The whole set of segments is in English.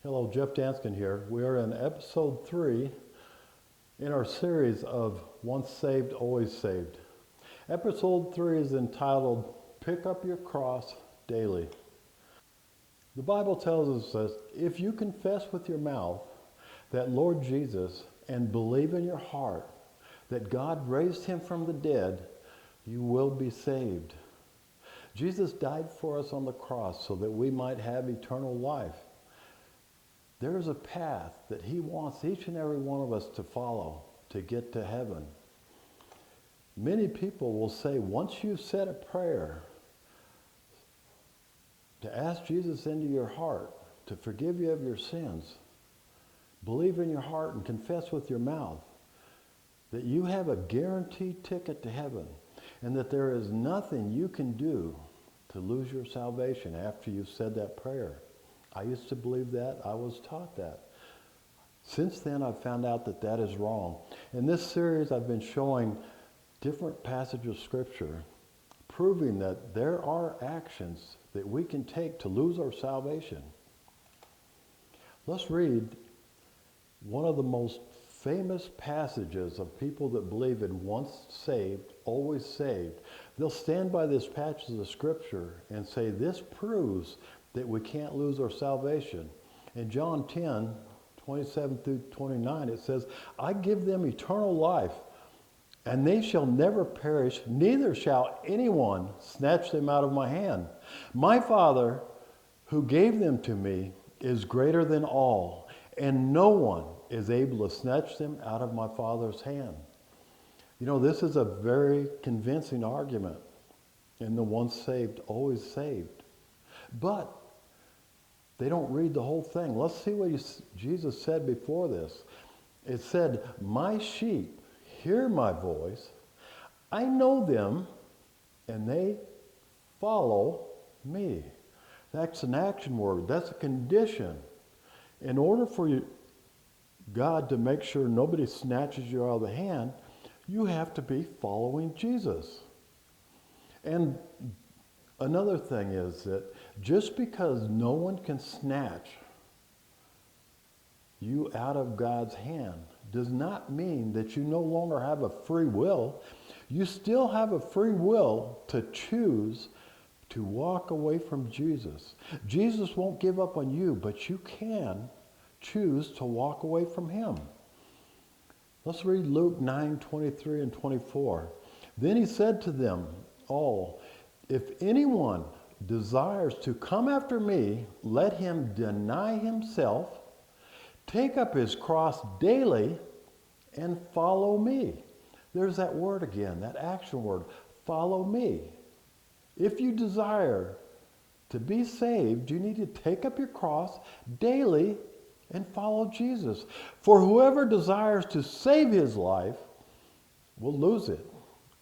Hello, Jeff Danskin here. We are in episode 3 in our series of Once Saved, Always Saved. Episode 3 is entitled, Pick Up Your Cross Daily. The Bible tells us that if you confess with your mouth that Lord Jesus and believe in your heart that God raised him from the dead, you will be saved. Jesus died for us on the cross so that we might have eternal life. There is a path that he wants each and every one of us to follow to get to heaven. Many people will say, once you've said a prayer to ask Jesus into your heart to forgive you of your sins, believe in your heart and confess with your mouth that you have a guaranteed ticket to heaven and that there is nothing you can do to lose your salvation after you've said that prayer. I used to believe that. I was taught that. Since then, I've found out that that is wrong. In this series, I've been showing different passages of Scripture proving that there are actions that we can take to lose our salvation. Let's read one of the most famous passages of people that believe in once saved, always saved. They'll stand by this passage of Scripture and say, this proves that we can't lose our salvation. In John 10, 27 through 29, it says, I give them eternal life, and they shall never perish, neither shall anyone snatch them out of my hand. My Father, who gave them to me, is greater than all, and no one is able to snatch them out of my Father's hand. You know, this is a very convincing argument in the once saved, always saved. But they don't read the whole thing. Let's see what Jesus said before this. It said, my sheep hear my voice. I know them, and they follow me. That's an action word. That's a condition. In order for God to make sure nobody snatches you out of the hand, you have to be following Jesus. And another thing is that just because no one can snatch you out of God's hand does not mean that you no longer have a free will. You still have a free will to choose to walk away from Jesus. Jesus won't give up on you, but you can choose to walk away from him. Let's read Luke 9, 23 and 24. Then he said to them all, if anyone desires to come after me, let him deny himself, take up his cross daily, and follow me. There's that word again, that action word, follow me. If you desire to be saved, you need to take up your cross daily and follow Jesus. For whoever desires to save his life will lose it.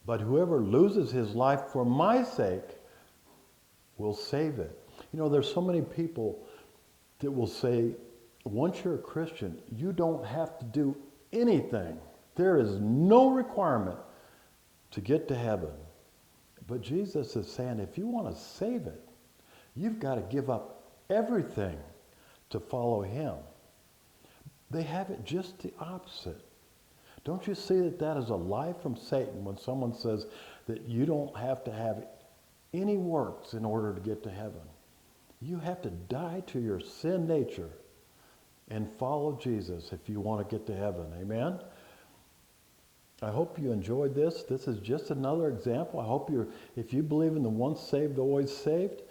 But whoever loses his life for my sake will save it. You know, there's so many people that will say, once you're a Christian, you don't have to do anything. There is no requirement to get to heaven. But Jesus is saying, if you want to save it, you've got to give up everything to follow him. They have it just the opposite. Don't you see that that is a lie from Satan when someone says that you don't have to have any works in order to get to heaven? You have to die to your sin nature and follow Jesus if you want to get to heaven. Amen? I hope you enjoyed this. This is just another example. I hope if you believe in the once saved, always saved,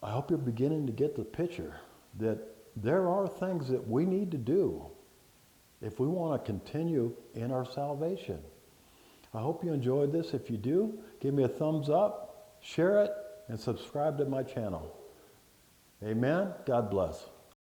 I hope you're beginning to get the picture that there are things that we need to do if we want to continue in our salvation. I hope you enjoyed this. If you do, give me a thumbs up, share it, and subscribe to my channel. Amen. God bless.